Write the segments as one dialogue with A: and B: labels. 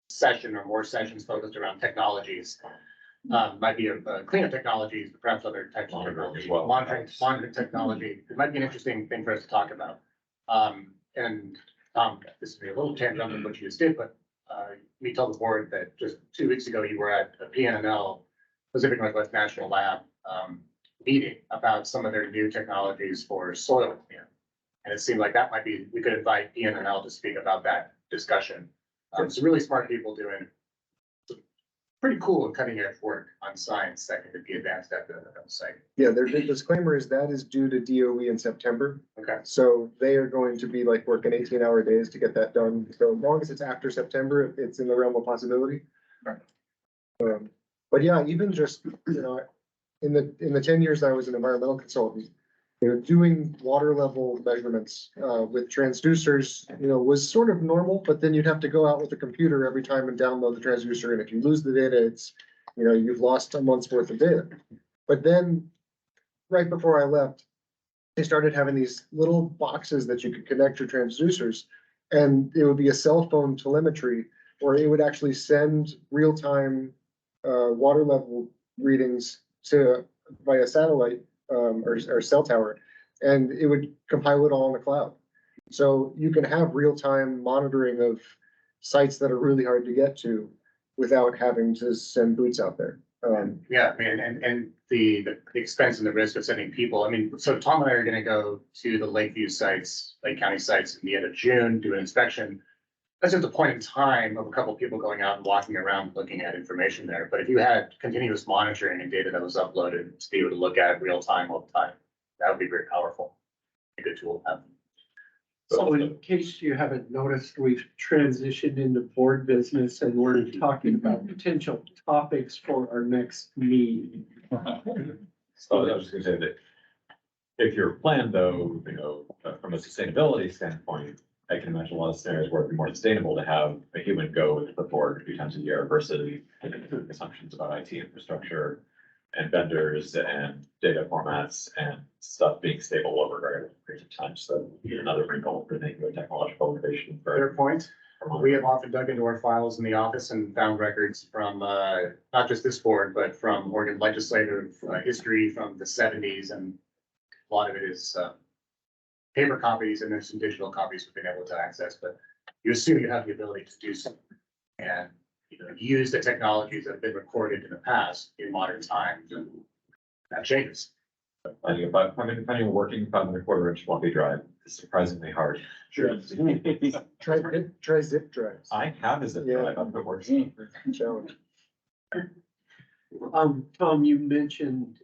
A: session or more sessions focused around technologies. Might be a cleanup technologies, but perhaps other types of technology, monitoring technology. It might be an interesting thing for us to talk about. And this would be a little tangential to what you just did, but me tell the board that just 2 weeks ago you were at a PNNL, Pacific Northwest National Lab, meeting about some of their new technologies for soil cleanup. And it seemed like that might be, we could invite PNNL to speak about that discussion. Some really smart people doing some pretty cool and cutting edge work on science that could be advanced at the site.
B: Yeah, their disclaimer is that is due to DOE in September.
A: Okay.
B: So they are going to be like working 18-hour days to get that done. So as long as it's after September, it's in the realm of possibility.
A: Right.
B: But yeah, even just, you know, in the 10 years I was an environmental consultant, you know, doing water level measurements with transducers, you know, was sort of normal, but then you'd have to go out with a computer every time and download the transducer. And if you lose the data, it's, you know, you've lost a month's worth of data. But then right before I left, they started having these little boxes that you could connect your transducers, and it would be a cell phone telemetry where it would actually send real-time water level readings to via satellite or cell tower, and it would compile it all in the cloud. So you can have real-time monitoring of sites that are really hard to get to without having to send boots out there.
A: Yeah, I mean, and the expense and the risk of sending people. I mean, so Tom and I are going to go to the Lakeview sites, Lake County sites, in the end of June, do an inspection. That's just a point in time of a couple of people going out and walking around looking at information there. But if you had continuous monitoring and data that was uploaded to be able to look at real time all the time, that would be very powerful. A good tool to have.
C: So in case you haven't noticed, we've transitioned into board business and we're talking about potential topics for our next meeting.
D: So I was just gonna say that if your plan though, you know, from a sustainability standpoint, I can imagine a lot of scenarios where it'd be more sustainable to have a human go with the board a few times a year versus assumptions about IT infrastructure and vendors and data formats and stuff being stable over a period of time. So another wrinkle for thinking of technological innovation.
A: Fair point. We have often dug into our files in the office and found records from not just this board, but from Oregon legislative history from the 70s. And a lot of it is paper copies, and there's some digital copies we've been able to access. But you assume you have the ability to do something and, you know, use the technologies that have been recorded in the past in modern times, and that changes.
D: Finding a working 5.25-inch floppy drive is surprisingly hard.
A: Sure.
B: Try zip drives.
D: I have a zip
B: Yeah.
D: drive, I'm working.
B: Challenge.
C: Tom, you mentioned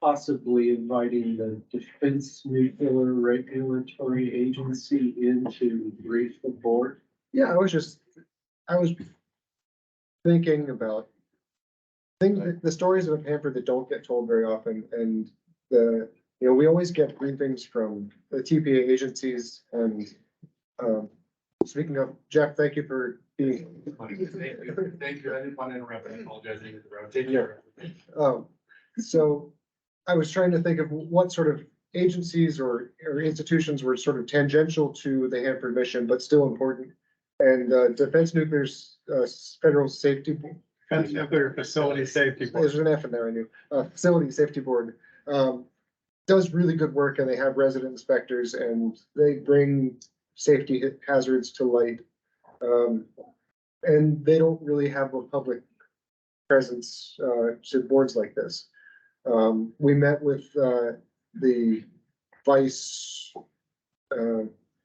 C: possibly inviting the Defense Nuclear Regulatory Agency in to brief the board.
B: Yeah, I was thinking about the stories of Hanford that don't get told very often, and you know, we always get briefings from the TPA agencies. And speaking of, Jeff, thank you for being.
E: Thank you. Thank you. I didn't want to interrupt. I apologize. Take care.
B: So I was trying to think of what sort of agencies or institutions were sort of tangential to the Hanford mission, but still important. And Defense Nuclear's Federal Safety Board.
E: Defense Nuclear Facility Safety Board.
B: There's an F in there, I knew. Facility Safety Board does really good work, and they have resident inspectors, and they bring safety hazards to light. And they don't really have a public presence to boards like this. We met with the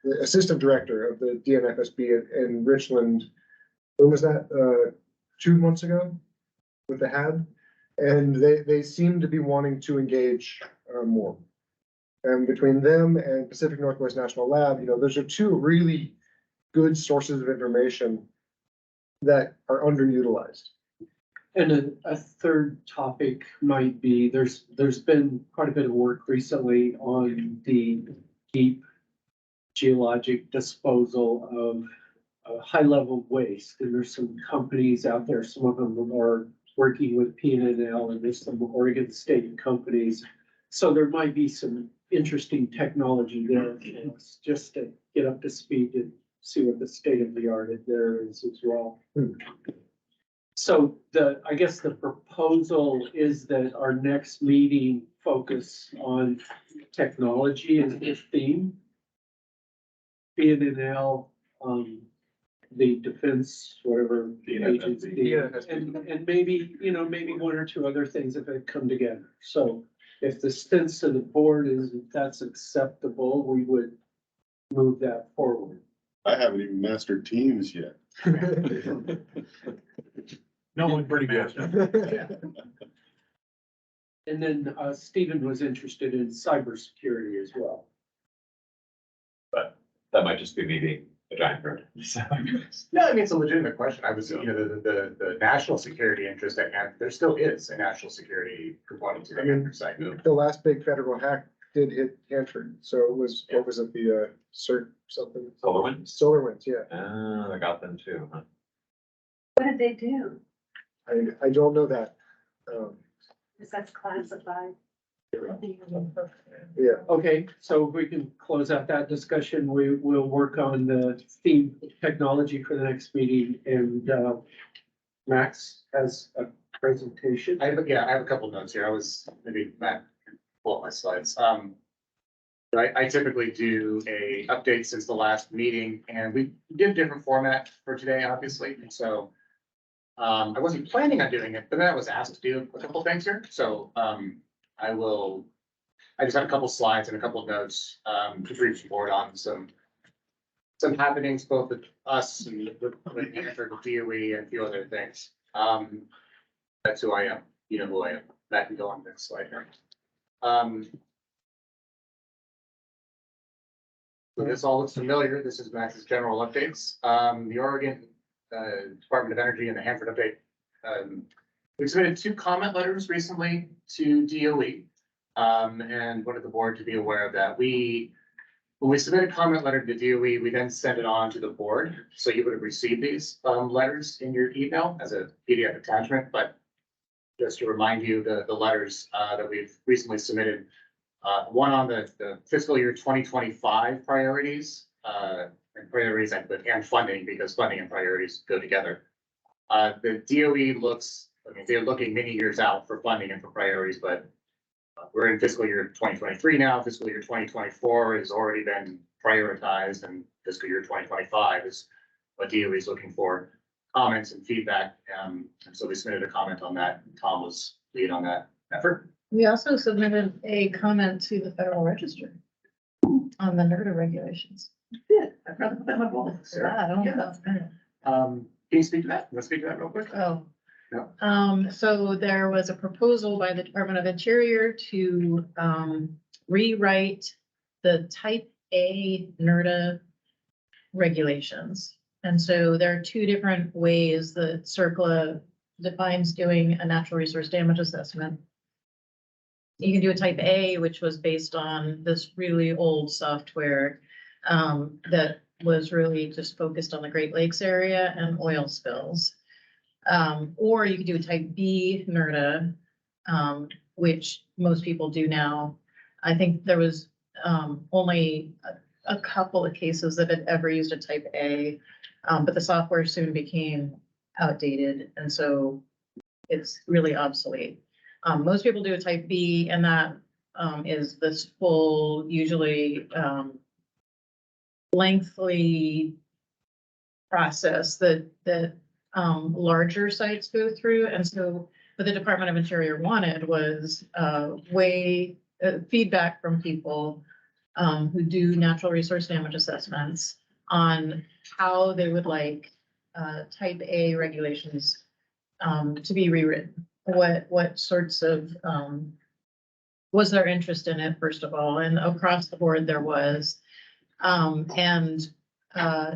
B: the assistant director of the DNFSB in Richland. When was that? 2 months ago with the HAB, and they seem to be wanting to engage more. And between them and Pacific Northwest National Lab, you know, those are two really good sources of information that are underutilized.
C: And a third topic might be, there's been quite a bit of work recently on the deep geologic disposal of high-level waste. And there's some companies out there, some of them are working with PNNL, and there's some Oregon State companies. So there might be some interesting technology there for us just to get up to speed and see what the state of the art there is as well.
B: Hmm.
C: So I guess the proposal is that our next meeting focus on technology as the theme. BNNL, the defense, whatever the agency,
B: Yeah.
C: and maybe, maybe one or two other things if they come together. So if the sense of the board is that that's acceptable, we would move that forward.
F: I haven't even mastered Teams yet.
E: No one pretty good.
C: And then Stephen was interested in cybersecurity as well.
D: That might just be me being a giant nerd.
A: No, I mean, it's a legitimate question. I was, the national security interest at hand, there still is a national security component to the Hanford site.
B: The last big federal hack did hit Hanford, so it was, what was it, the CERT something?
D: SolarWinds?
B: SolarWinds, yeah.
D: I got them too, huh?
G: What did they do?
B: I don't know that.
G: Because that's classified.
B: Yeah,
C: Okay, so we can close out that discussion. We will work on the theme technology for the next meeting, and Max has a presentation.
A: I have a couple of notes here. Maybe Matt can pull up my slides. I typically do a update since the last meeting, and we did a different format for today, obviously, and so I wasn't planning on doing it, but then I was asked to do a couple things here, so I just have a couple slides and a couple of notes to brief the board on some happenings, both with us and with Hanford, with DOE and a few other things. That's who I am. You know who I am. That can go on the next slide here. So this all looks familiar. This is Max's general updates. The Oregon Department of Energy and the Hanford update. We submitted 2 comment letters recently to DOE. And wanted the board to be aware of that. When we submit a comment letter to DOE, we then send it on to the board. So you would have received these letters in your email as a PDF attachment, but just to remind you, the letters that we've recently submitted, one on the fiscal year 2025 priorities, and priorities and funding, because funding and priorities go together. The DOE they're looking many years out for funding and for priorities, but we're in fiscal year 2023 now. Fiscal year 2024 has already been prioritized, and fiscal year 2025 is what DOE is looking for comments and feedback. And so we submitted a comment on that. Tom was lead on that effort.
H: We also submitted a comment to the Federal Register on the NERDA regulations.
G: Good. I'd rather put that on both.
H: I don't know.
A: Can you speak to that? Let's speak to that real quick.
H: Oh.
A: No.
H: So there was a proposal by the Department of Interior to, rewrite the Type A NERDA regulations. And so there are 2 different ways that CERCLA defines doing a natural resource damage assessment. You can do a Type A, which was based on this really old software, that was really just focused on the Great Lakes area and oil spills. Or you could do a Type B NERDA, which most people do now. I think there was only a couple of cases that had ever used a Type A, but the software soon became outdated, and so it's really obsolete. Most people do a Type B, and that is this full, usually lengthy process that larger sites go through. And so what the Department of Interior wanted was feedback from people who do natural resource damage assessments on how they would like Type A regulations to be rewritten. What sorts of was their interest in it, first of all, and across the board there was.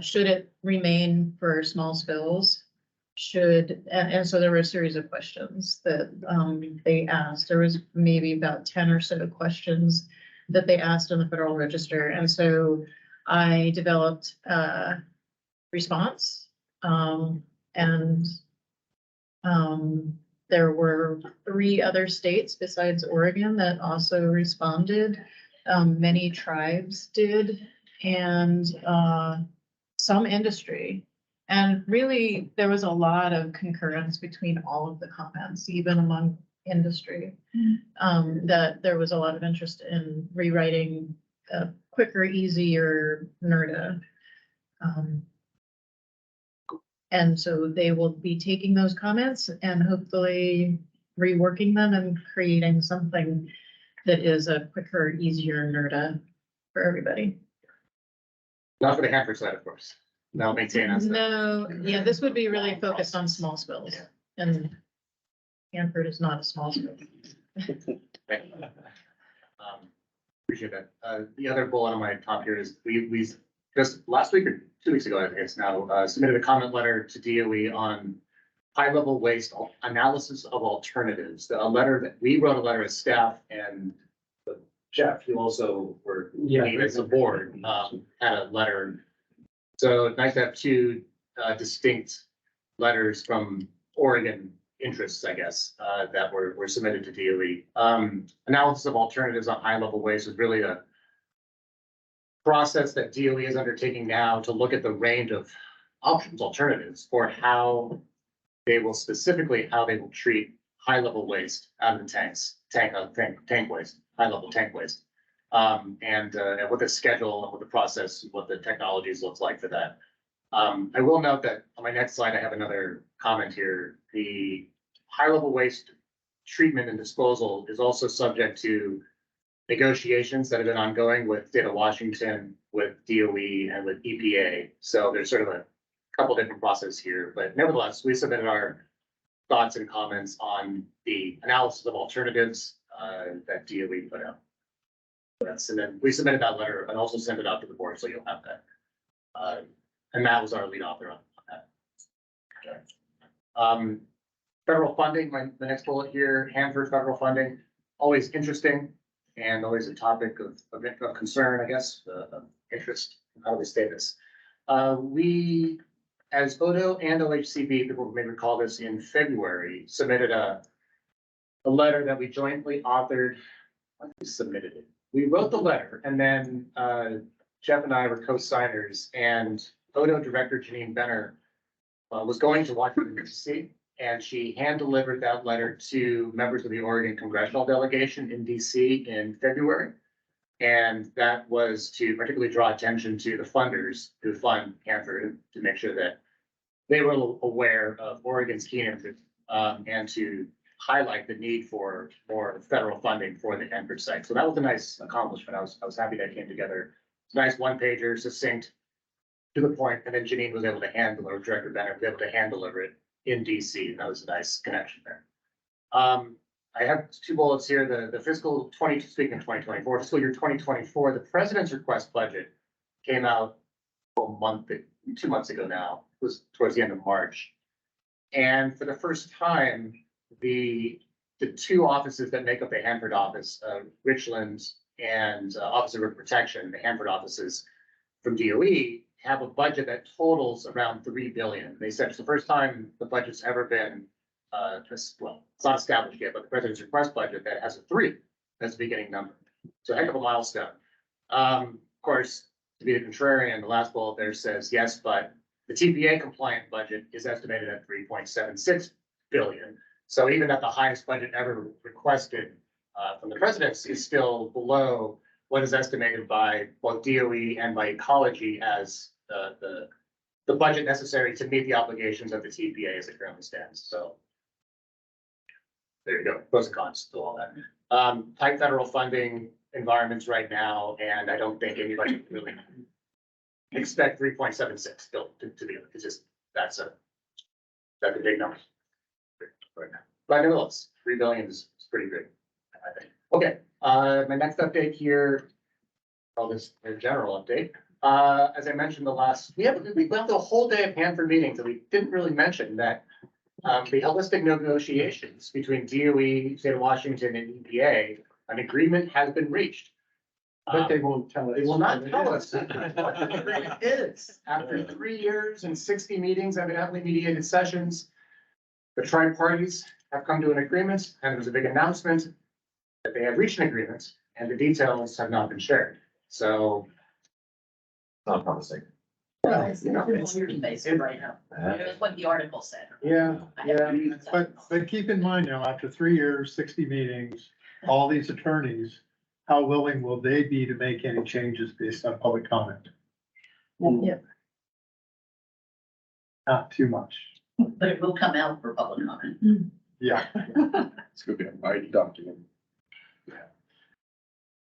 H: Should it remain for small spills? And so there were a series of questions that they asked. There was maybe about 10 or so questions that they asked in the Federal Register. And so I developed a response, and there were 3 other states besides Oregon that also responded. Many tribes did, and some industry. And really, there was a lot of concurrence between all of the comments, even among industry. That there was a lot of interest in rewriting a quicker, easier NERDA. And so they will be taking those comments and hopefully reworking them and creating something that is a quicker, easier NERDA for everybody.
A: Not for the Hanford side, of course. They'll maintain us.
H: No, yeah, this would be really focused on small spills, and Hanford is not a small spill.
A: Appreciate that. The other bullet on my top here is we just last week or 2 weeks ago, I think it's now, submitted a comment letter to DOE on high-level waste analysis of alternatives. A letter that we wrote a letter as staff, and Jeff, you also were, as a board, had a letter. So it's nice to have two distinct letters from Oregon interests, I guess, that were submitted to DOE. Analysis of alternatives on high-level waste is really a process that DOE is undertaking now to look at the range of options, alternatives for how they will treat high-level waste out of the tank waste, high-level tank waste. And what the schedule, what the process, what the technologies looks like for that. I will note that on my next slide, I have another comment here. The high-level waste treatment and disposal is also subject to negotiations that have been ongoing with State of Washington, with DOE, and with EPA. So there's sort of a couple different processes here, but nevertheless, we submitted our thoughts and comments on the analysis of alternatives that DOE put out. Yes, and then we submitted that letter and also sent it out to the board, so you'll have that. And Matt was our lead author on that. Okay. Federal funding, the next bullet here, Hanford federal funding, always interesting and always a topic of concern, I guess, of interest. How do we say this? We, as Odo and OHCB, people may recall this, in February, submitted a letter that we jointly authored. We submitted it. We wrote the letter, and then Jeff and I were co-signers, and Odo Director Janine Benner was going to Washington, D.C., and she hand-delivered that letter to members of the Oregon congressional delegation in D.C. in February. And that was to particularly draw attention to the funders who fund Hanford, to make sure that they were aware of Oregon's key interest, and to highlight the need for more federal funding for the Hanford site. So that was a nice accomplishment. I was happy that came together. It's a nice one-pager, succinct, to the point, and then Janine was able to or Director Benner was able to hand deliver it in DC. That was a nice connection there. I have two bullets here. The fiscal speaking of 2024, fiscal year 2024, the president's request budget came out 2 months ago now. It was towards the end of March. And for the first time, the two offices that make up the Hanford office, Richland and Office of River Protection, the Hanford offices from DOE, have a budget that totals around $3 billion. They said it's the first time the budget's ever been, it's not established yet, but the president's request budget that has a 3 as the beginning number. So a heck of a milestone. Of course, to be the contrarian, the last bullet there says, yes, but the TPA compliant budget is estimated at $3.76 billion. So even at the highest budget ever requested from the president's is still below what is estimated by both DOE and by Ecology as the budget necessary to meet the obligations of the TPA as it currently stands. So there you go, pros and cons to all that. Tight federal funding environments right now, and I don't think anybody really expect 3.76 to be. It's just that's a big number right now. But nevertheless, $3 billion is pretty good, I think. Okay, my next update here, call this a general update. As I mentioned, we went the whole day of Hanford meetings, and we didn't really mention that the holistic negotiations between DOE, State of Washington, and EPA, an agreement has been reached.
C: But they won't tell us.
A: They will not tell us what the agreement is. After 3 years and 60 meetings, evidently mediated sessions, the tri-parties have come to an agreement, and there's a big announcement that they have reached an agreement, and the details have not been shared. So
D: Not promising.
H: Well, it's not based right now. It was what the article said.
I: Yeah,
H: I
I: yeah,
H: haven't read that.
I: but keep in mind now, after 3 years, 60 meetings, all these attorneys, how willing will they be to make any changes based on public comment?
H: Yeah,
I: Not too much.
H: but it will come out for public comment.
I: Yeah.
F: It's gonna be a mighty document.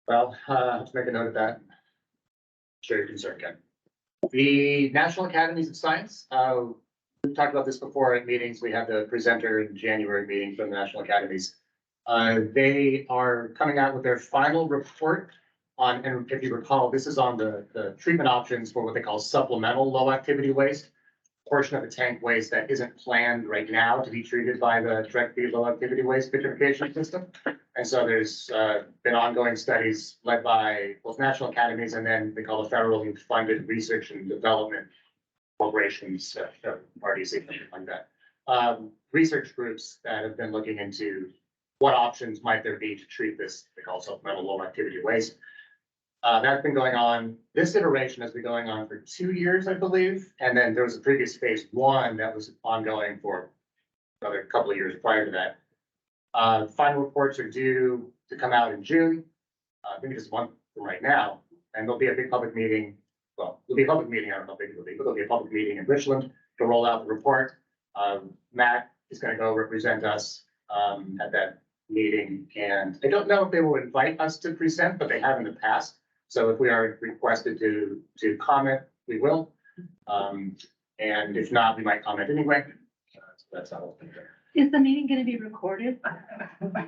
A: Well, let's make a note of that. Share your concern, Ken. The National Academies of Science, we've talked about this before at meetings. We had the presenter in January meeting from the National Academies. They are coming out with their final report on, and if you recall, this is on the treatment options for what they call supplemental low activity waste. Portion of the tank waste that isn't planned right now to be treated by the direct feed low activity waste vitrification system. And so there's been ongoing studies led by both national academies and then they call the federally funded research and development corporations, parties, something like that. Research groups that have been looking into what options might there be to treat this, they call supplemental low activity waste. That's been going on, this iteration has been going on for 2 years, I believe. And then there was a previous phase 1 that was ongoing for another couple of years prior to that. Final reports are due to come out in June. I think it's a month from right now, and there'll be a big public meeting. Well, there'll be a public meeting, I don't know how big it'll be, but there'll be a public meeting in Richland to roll out the report. Matt is gonna go represent us at that meeting, and I don't know if they will invite us to present, but they have in the past. So if we are requested to comment, we will. And if not, we might comment anyway. That's how it'll be there.
G: Is the meeting gonna be recorded?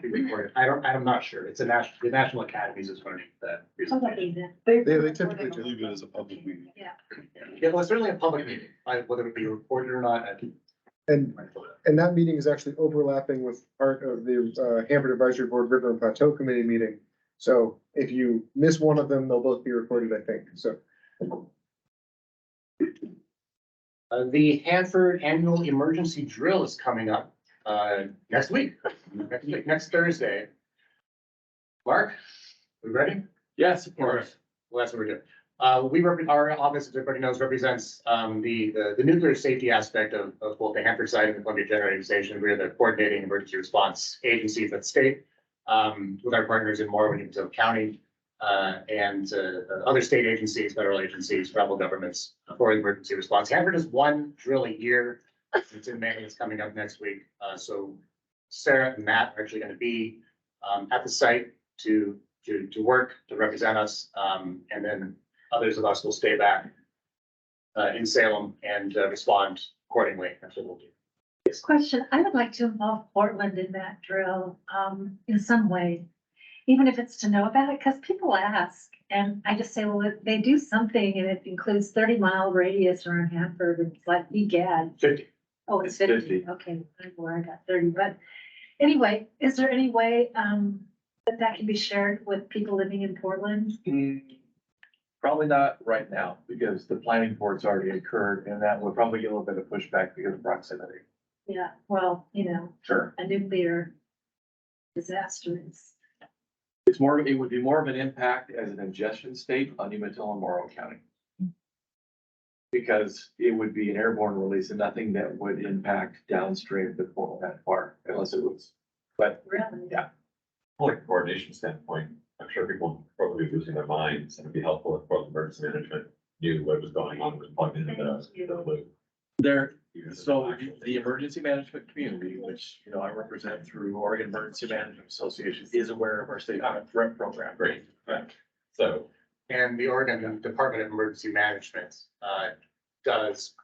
A: Be recorded. I'm not sure. It's the National Academies is running that.
G: Probably
B: They typically
F: I
B: do.
F: believe it is a public meeting.
A: Yeah, well, it's certainly a public meeting, whether it be recorded or not.
B: And that meeting is actually overlapping with part of the Hanford Advisory Board River and Plateau Committee meeting. So if you miss one of them, they'll both be recorded, I think, so.
A: The Hanford Annual Emergency Drill is coming up next week, next Thursday. Mark, we ready?
D: Yes, of course.
A: Well, that's what we're doing. Our office, as everybody knows, represents the nuclear safety aspect of both the Hanford site and the Columbia Generating Station. We're the coordinating emergency response agency for the state, with our partners in Morrow and Umatilla County, and other state agencies, federal agencies, tribal governments for emergency response. Hanford is one drill a year. It's in May, it's coming up next week. So Sarah and Matt are actually going to be at the site to work, to represent us, and then others of us will stay back in Salem and respond accordingly. That's what we'll do.
G: Question, I would like to involve Portland in that drill, in some way, even if it's to know about it, because people ask. And I just say, well, if they do something and it includes 30-mile radius around Hanford, it's like, egad.
A: 50.
G: Oh, it's
D: It's
G: 50,
D: 50.
G: okay, I know where I got 30, but anyway, is there any way, that can be shared with people living in Portland?
J: Probably not right now, because the planning board's already occurred, and that would probably get a little bit of pushback because of proximity.
G: Yeah, well,
J: Sure.
G: a nuclear disaster is.
J: It would be more of an impact as an ingestion state on Umatilla and Morrow County. Because it would be an airborne release and nothing that would impact downstream the Portland that far, unless it was. But
G: Really?
J: Yeah.
D: From a coordination standpoint, I'm sure people would probably be losing their minds, and it'd be helpful if Portland Emergency Management knew what was going on, was plugged into the loop.
J: There, so the emergency management community, which, I represent through Oregon Emergency Management Association, is aware of our state threat program.
D: Great, right. So,
A: And the Oregon Department of Emergency Management does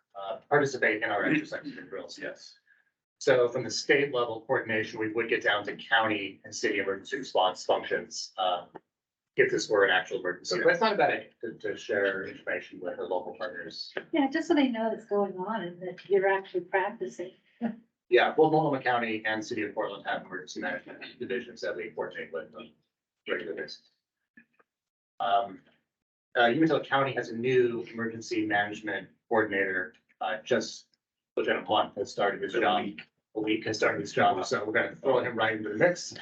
A: participate in our exercises and drills.
J: Yes.
A: So from the state level coordination, we would get down to county and city emergency response functions. If this were an actual emergency, but it's not a bad idea to share information with the local partners.
G: Yeah, just so they know that's going on and that you're actually practicing.
A: Yeah, well, Multnomah County and City of Portland have emergency management divisions that we coordinate with on a regular basis. Umatilla County has a new emergency management coordinator, just within a month has started his job. A week has started his job, so we're gonna throw him right into the mix.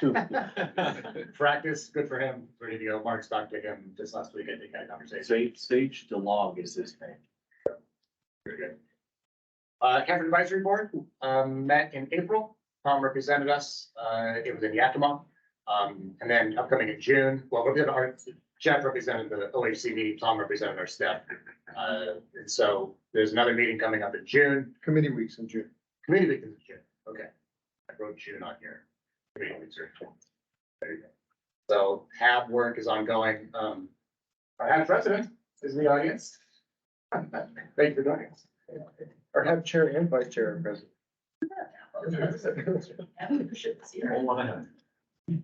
A: Practice, good for him, ready to go. Mark talked to him just last week, I think, had a conversation.
J: Sage DeLong is his name.
A: Very good. Hanford Advisory Board, met in April. Tom represented us. It was in Yakima. And then upcoming in June, well, Jeff represented the OHCD, Tom represented our staff. And so there's another meeting coming up in June.
B: Committee weeks in June.
A: Committee week is in June. Okay. I wrote June on here. Committee weeks are. There you go. So HAB work is ongoing. Our HAB president is in the audience. Thank you for joining us.
B: Or have chair and vice chair and president.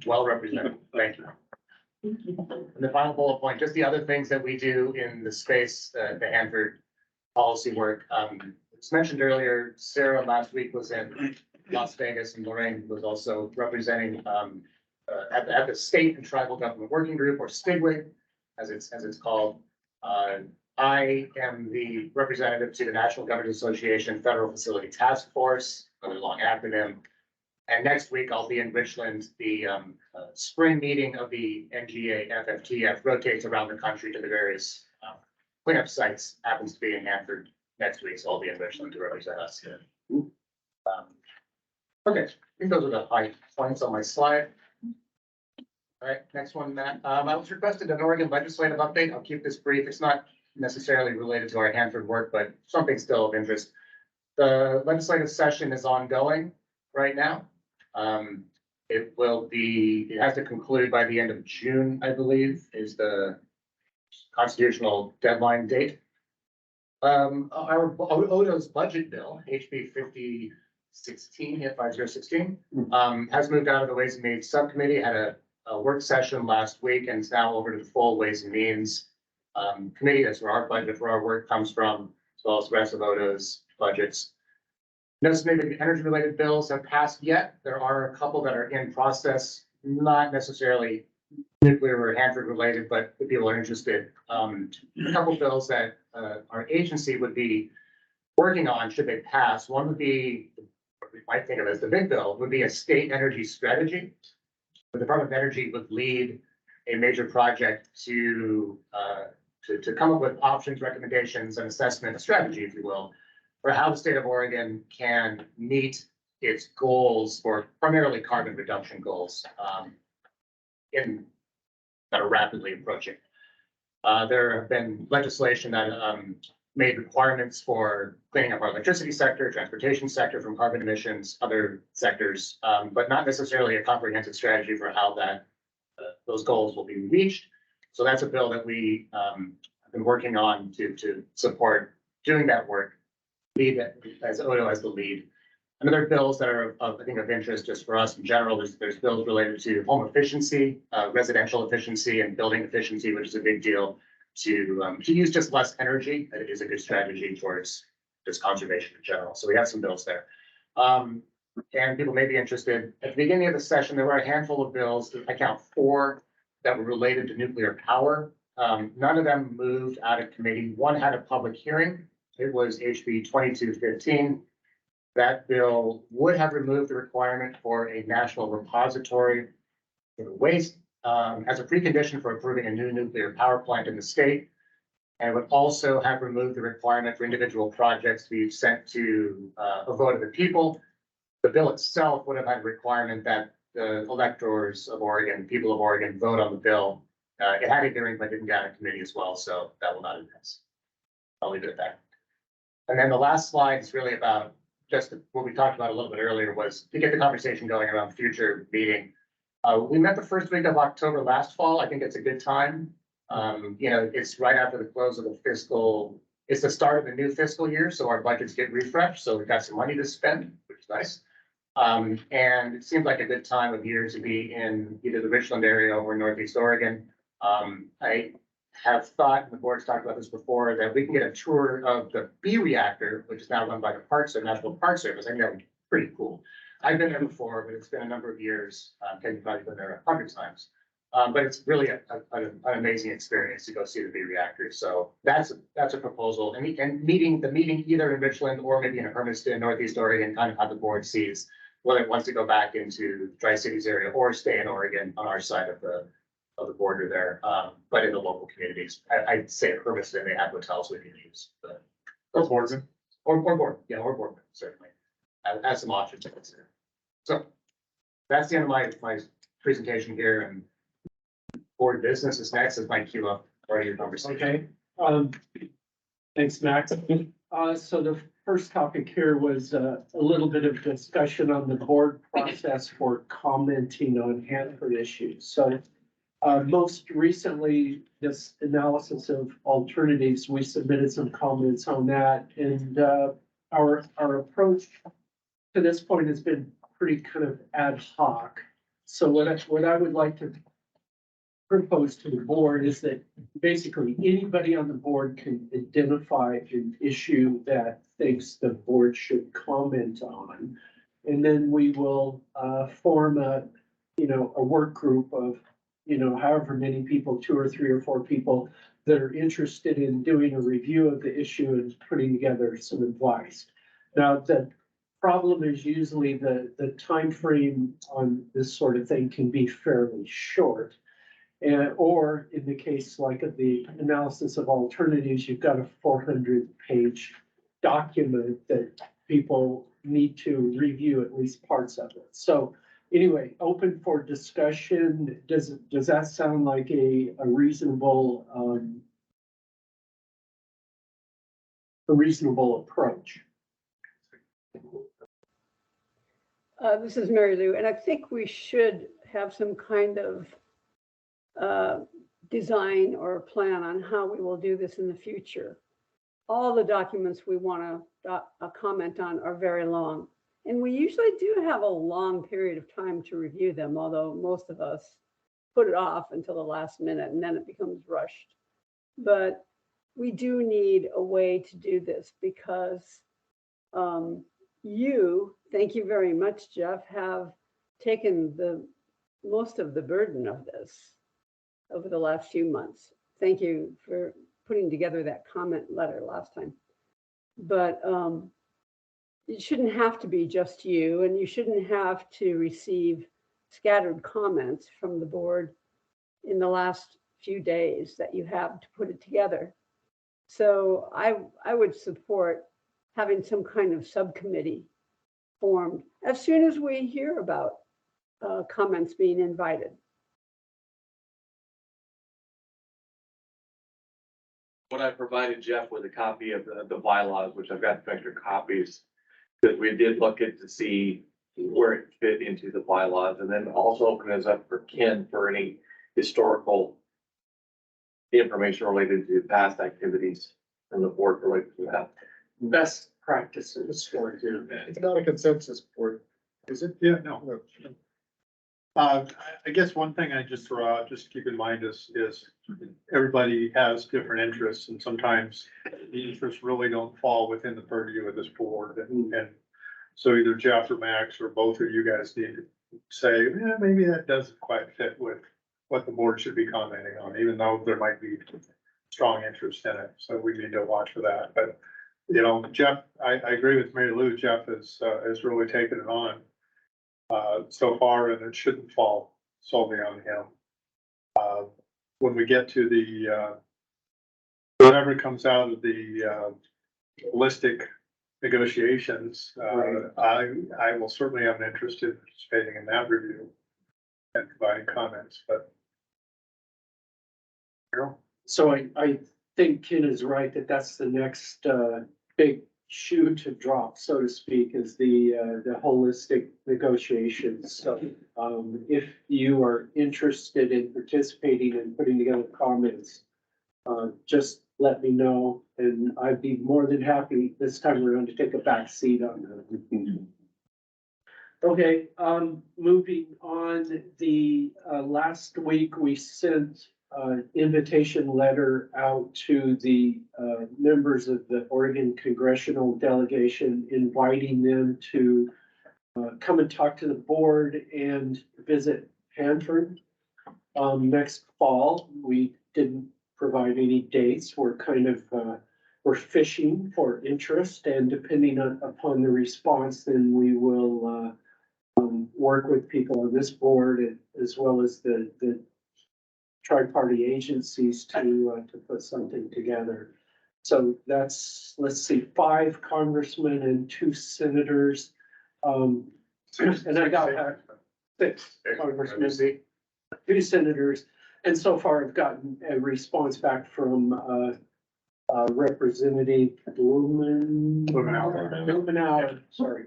A: Well represented. Thank you. And the final bullet point, just the other things that we do in the space, the Hanford policy work. It's mentioned earlier, Sarah last week was in Las Vegas and Lorraine was also representing at the state and tribal government working group, or STIGWIG, as it's called. I am the representative to the National Governors Association Federal Facility Task Force, another long acronym. And next week I'll be in Richland. The spring meeting of the NGA FFTF rotates around the country to the various cleanup sites. Happens to be in Hanford next week, so I'll be in Richland to represent us. Okay, I think those are the high points on my slide. All right, next one, Matt. I was requested an Oregon legislative update. I'll keep this brief. It's not necessarily related to our Hanford work, but something still of interest. The legislative session is ongoing right now. It has to conclude by the end of June, I believe, is the constitutional deadline date. Our ODO's budget bill, HB 5016, 5016, has moved out of the Ways and Means Subcommittee, had a work session last week, and is now over to the full Ways and Means committee. That's where our budget for our work comes from, as well as the rest of ODO's budgets. No significant energy-related bills have passed yet. There are a couple that are in process, not necessarily nuclear or Hanford related, but the people are interested. A couple bills that our agency would be working on should they pass. One would be, what we might think of as the big bill, would be a state energy strategy. The Department of Energy would lead a major project to come up with options, recommendations, and assessment, a strategy, if you will, for how the state of Oregon can meet its goals, for primarily carbon reduction goals, that are rapidly approaching. There have been legislation that made requirements for cleaning up our electricity sector, transportation sector from carbon emissions, other sectors, but not necessarily a comprehensive strategy for how those goals will be reached. So that's a bill that we have been working on to support doing that work. Lead as ODO as the lead. Another bills that are I think of interest just for us in general, there's bills related to home efficiency, residential efficiency, and building efficiency, which is a big deal to use just less energy. It is a good strategy towards just conservation in general. So we have some bills there. And people may be interested. At the beginning of the session, there were a handful of bills, I count 4, that were related to nuclear power. None of them moved out of committee. One had a public hearing. It was HB 2215. That bill would have removed the requirement for a national repository for waste as a precondition for approving a new nuclear power plant in the state. And it would also have removed the requirement for individual projects to be sent to a vote of the people. The bill itself would have had a requirement that the electors of Oregon, people of Oregon, vote on the bill. It had a hearing, but didn't get out of committee as well, so that will not advance. I'll leave it at that. And then the last slide is really about just what we talked about a little bit earlier, was to get the conversation going around future meeting. We met the first week of October last fall. I think it's a good time. It's right after the close of the fiscal, it's the start of the new fiscal year, so our budgets get refreshed. So we've got some money to spend, which is nice. And it seems like a good time of year to be in either the Richland area or Northeast Oregon. I have thought, and the board's talked about this before, that we can get a tour of the B reactor, which is now run by the National Park Service. I think that would be pretty cool. I've been there before, but it's been a number of years. Ken's probably been there 100 times. But it's really an amazing experience to go see the B reactor. So that's a proposal. And meeting either in Richland or maybe in Hermiston, Northeast Oregon, kind of how the board sees whether it wants to go back into the Tri-Cities area or stay in Oregon on our side of the border there, but in the local communities. I'd say at Hermiston, they have hotels we can use. But Or board, or board, yeah, or board, certainly, as some options to consider. So that's the end of my presentation here, and board business is next, as my queue up part of your conversation.
C: Okay, thanks, Max. So the first topic here was a little bit of discussion on the board process for commenting on Hanford issues. So most recently, this analysis of alternatives, we submitted some comments on that, and our approach to this point has been pretty kind of ad hoc. So what I would like to propose to the board is that basically anybody on the board can identify an issue that thinks the board should comment on. And then we will form a work group of, however many people, 2 or 3 or 4 people that are interested in doing a review of the issue and putting together some advice. Now, the problem is usually the time frame on this sort of thing can be fairly short. Or in the case like of the analysis of alternatives, you've got a 400-page document that people need to review at least parts of it. So anyway, open for discussion. Does that sound like a reasonable approach?
K: This is Mary Lou, and I think we should have some kind of design or plan on how we will do this in the future. All the documents we want to comment on are very long, and we usually do have a long period of time to review them, although most of us put it off until the last minute and then it becomes rushed. But we do need a way to do this because thank you very much, Jeff, have taken the most of the burden of this over the last few months. Thank you for putting together that comment letter last time. But it shouldn't have to be just you, and you shouldn't have to receive scattered comments from the board in the last few days that you have to put it together. So I would support having some kind of subcommittee formed as soon as we hear about comments being invited.
J: When I provided Jeff with a copy of the bylaws, which I've got extra copies, because we did look at to see where it fit into the bylaws, and then also open us up for Ken for any historical information related to past activities from the board related to that.
C: Best practices for it.
B: It's not a consensus board, is it?
I: Yeah, no. I guess one thing I just throw out, just keep in mind is everybody has different interests, and sometimes the interests really don't fall within the purview of this board. And so either Jeff or Max or both of you guys need to say, maybe that doesn't quite fit with what the board should be commenting on, even though there might be strong interest in it. So we need to watch for that. But, Jeff, I agree with Mary Lou. Jeff has really taken it on so far, and it shouldn't fall solely on him. When we get to the whatever comes out of the holistic negotiations, I will certainly have an interest in participating in that review and providing comments, but.
C: So I think Ken is right that that's the next big shoe to drop, so to speak, is the holistic negotiations. So if you are interested in participating and putting together comments, just let me know, and I'd be more than happy this time around to take a back seat on that. Okay, moving on, the last week we sent invitation letter out to the members of the Oregon Congressional Delegation, inviting them to come and talk to the board and visit Hanford next fall. We didn't provide any dates. We're kind of we're fishing for interest, and depending upon the response, then we will work with people on this board as well as the tri-party agencies to put something together. So that's, let's see, 5 congressmen and 2 senators. And I got 6 congressmen, 2 senators. And so far I've gotten a response back from, Representative Blumenauer, sorry.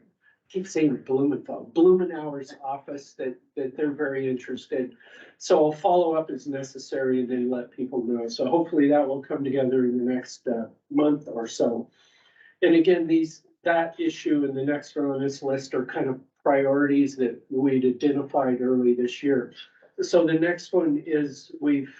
C: Keep saying Blumenthal, Blumenauer's office that they're very interested. So I'll follow up as necessary and then let people know. So hopefully that will come together in the next month or so. And again, that issue and the next one on this list are kind of priorities that we'd identified early this year. So the next one is we've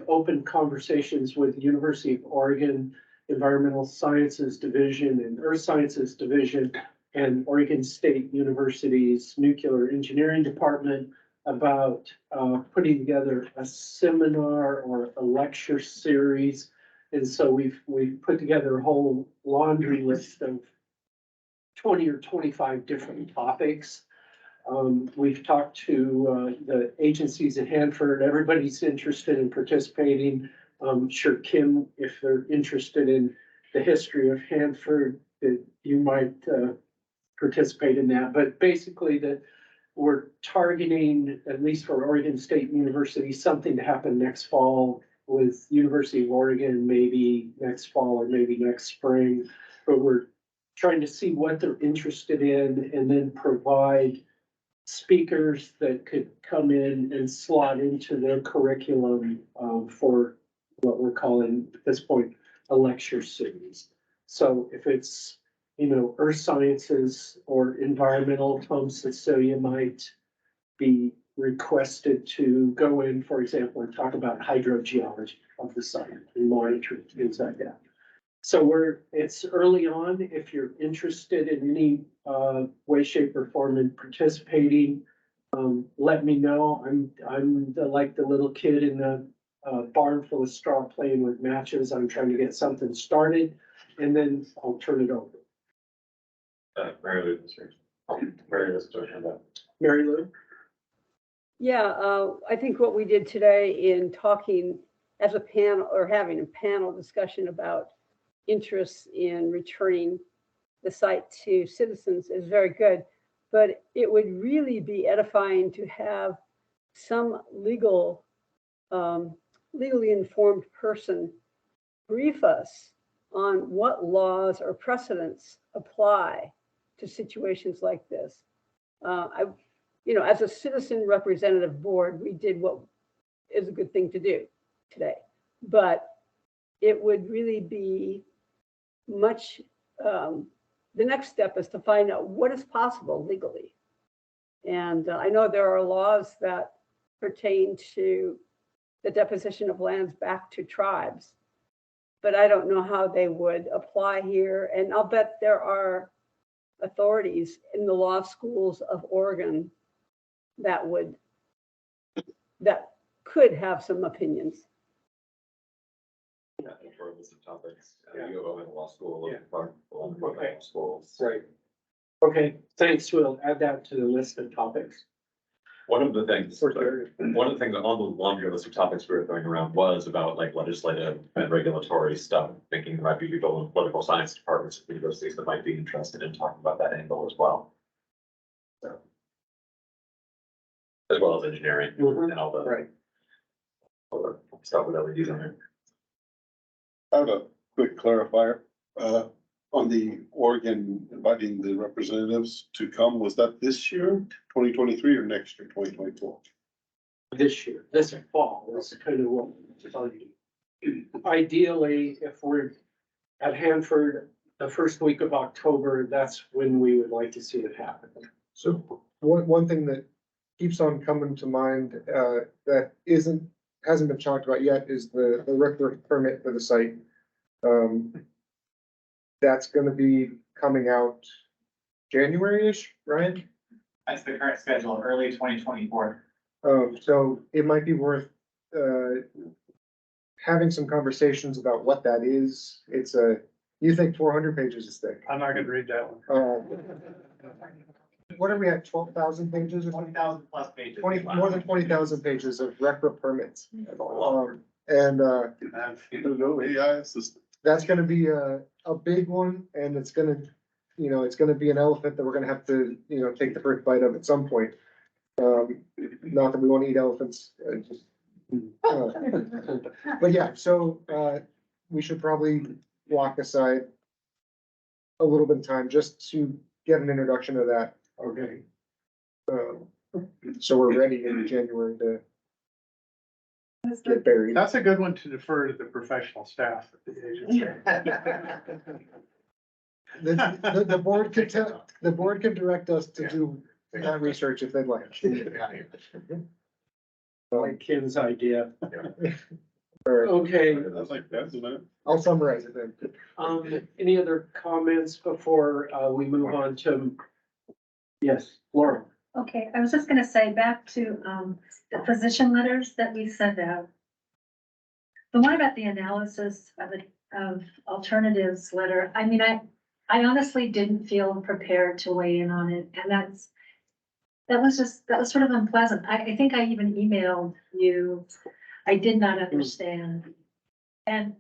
C: opened conversations with the University of Oregon Environmental Sciences Division and Earth Sciences Division and Oregon State University's Nuclear Engineering Department about putting together a seminar or a lecture series. And so we've put together a whole laundry list of 20 or 25 different topics. We've talked to the agencies at Hanford. Everybody's interested in participating. Sure, Kim, if they're interested in the history of Hanford, that you might participate in that. But basically that we're targeting, at least for Oregon State University, something to happen next fall with University of Oregon, maybe next fall or maybe next spring. But we're trying to see what they're interested in and then provide speakers that could come in and slot into their curriculum for what we're calling at this point a lecture series. So if it's, earth sciences or environmental, Tom Cecilia might be requested to go in, for example, and talk about hydrogeology of the site and monitor things like that. So it's early on. If you're interested in any way, shape, or form in participating, let me know. I'm like the little kid in the barn full of straw playing with matches. I'm trying to get something started, and then I'll turn it over.
D: Mary Lou, Mary Lou's talking about.
C: Mary Lou?
K: Yeah, I think what we did today in talking as a panel or having a panel discussion about interests in returning the site to citizens is very good, but it would really be edifying to have some legally informed person brief us on what laws or precedents apply to situations like this. As a citizen representative board, we did what is a good thing to do today, but it would really be much, the next step is to find out what is possible legally. And I know there are laws that pertain to the deposition of lands back to tribes, but I don't know how they would apply here. And I'll bet there are authorities in the law schools of Oregon that could have some opinions.
D: Yeah, for a list of topics. You go in law school,
C: Yeah.
D: law school.
C: Right. Okay, thanks. We'll add that to the list of topics.
D: One of the things
C: For sure.
D: on the laundry list of topics we were throwing around was about like legislative and regulatory stuff, thinking there might be people in political science departments at universities that might be interested in talking about that angle as well. So, as well as engineering and all the stuff with LEDs on there.
F: I have a quick clarifier, on the Oregon inviting the representatives to come, was that this year, 2023 or next year, 2024?
C: This year, this fall, that's kind of what we're telling you. Ideally, if we're at Hanford the first week of October, that's when we would like to see it happen.
B: So one thing that keeps on coming to mind, that hasn't been talked about yet is the RCRA permit for the site. That's gonna be coming out January-ish, right?
A: That's the current schedule, early 2024.
B: So it might be worth, having some conversations about what that is. You think 400 pages is thick?
I: I'm not gonna read that one.
B: What are we at, 12,000 pages?
A: 20,000 plus pages.
B: More than 20,000 pages of RCRA permits. And,
F: No AI assistance.
B: that's gonna be a big one, and it's gonna, it's gonna be an elephant that we're gonna have to, take the first bite of at some point. Not that we wanna eat elephants, but yeah, so, we should probably walk aside a little bit of time just to get an introduction to that.
C: Okay.
B: So we're ready in January to get buried.
I: That's a good one to defer to the professional staff at the agency.
B: The board can tell, the board can direct us to do that research if they'd like.
C: Like Ken's idea.
B: Or
C: Okay,
F: That's like, that's a minute.
B: I'll summarize it then.
C: any other comments before, we move on to? Yes, Laura.
G: Okay, I was just gonna say back to, the position letters that we send out. The one about the analysis of alternatives letter, I mean, I honestly didn't feel prepared to weigh in on it, and that was sort of unpleasant. I think I even emailed you. I did not understand. And,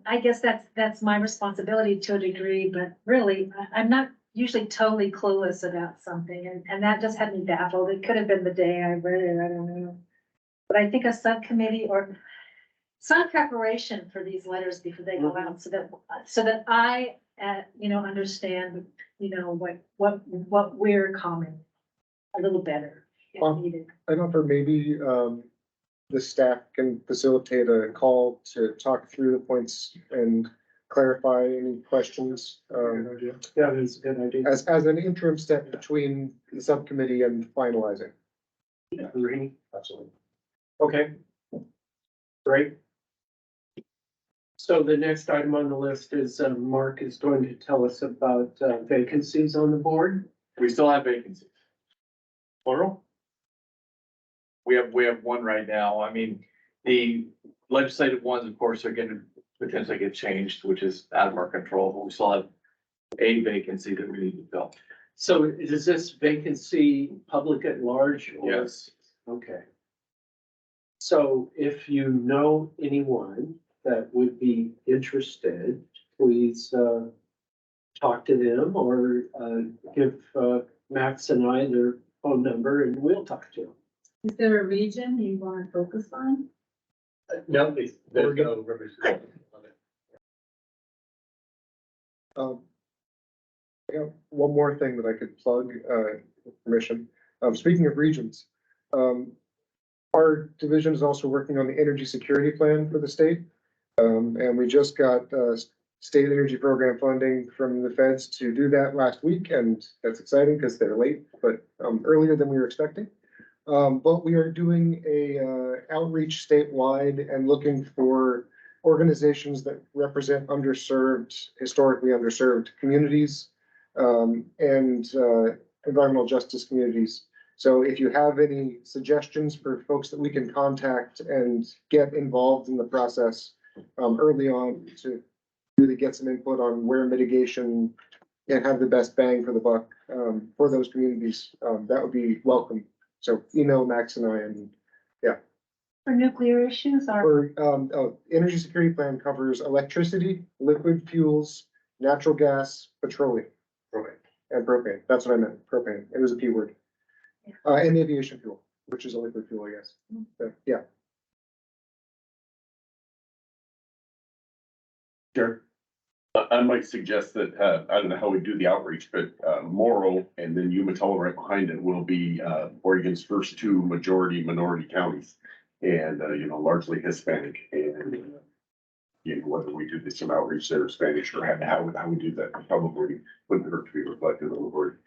G: I guess that's my responsibility to a degree, but really, I'm not usually totally clueless about something, and that just had me baffled. It could have been the day I read it, I don't know. But I think a subcommittee or some preparation for these letters before they go out, so that I, understand, what we're commenting a little better if needed.
B: I don't know, maybe, the staff can facilitate a call to talk through the points and clarify any questions,
C: Yeah, that's a good idea.
B: as an interim step between the subcommittee and finalizing.
C: Absolutely. Okay. Great. So the next item on the list is, Mark is going to tell us about vacancies on the board.
J: We still have vacancies.
C: Plural?
J: We have one right now. I mean, the legislative ones, of course, are gonna potentially get changed, which is out of our control, but we still have a vacancy that we need to fill.
C: So is this vacancy public at large? Or-
J: Yes.
C: Okay. So if you know anyone that would be interested, please, talk to them or, give, Max and I their phone number and we'll talk to them.
G: Is there a region you want to focus on?
A: No, there's no representation of it.
B: I got one more thing that I could plug, with permission. Speaking of regions, our division is also working on the energy security plan for the state. And we just got, state energy program funding from the feds to do that last week, and that's exciting because they're late, but, earlier than we were expecting. But we are doing a, outreach statewide and looking for organizations that represent historically underserved communities, and, environmental justice communities. So if you have any suggestions for folks that we can contact and get involved in the process, early on to really get some input on where mitigation can have the best bang for the buck, for those communities, that would be welcome. So email Max and I, and
G: For nuclear issues or?
B: energy security plan covers electricity, liquid fuels, natural gas, petroleum. And propane. That's what I meant, propane. It was a P word. And aviation fuel, which is a liquid fuel, I guess. But, yeah.
C: Sure.
F: I might suggest that, I don't know how we do the outreach, but, Morrow and then Umatilla right behind it will be, Oregon's first two minority counties. And, largely Hispanic, and, whether we do some outreach there in Spanish or how we do that, probably wouldn't hurt to be reflected on the board.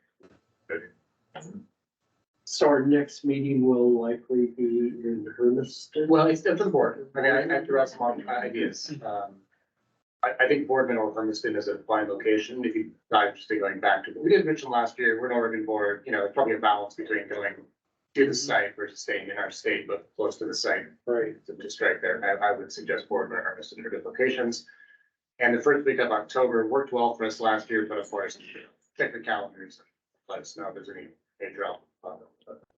C: So our next meeting will likely be in Hermiston.
A: Well, it's up to the board. I mean, I threw out some ideas. I think Boardman or Hermiston is a fine location. If you decide just going back to, we did mention last year, we're an Oregon board, it's probably a balance between going to the site versus staying in our state, but close to the site.
C: Right.
A: So just right there, I would suggest Boardman or Hermiston are good locations. And the first week of October worked well for us last year, but of course, check the calendars, let us know if there's any drop.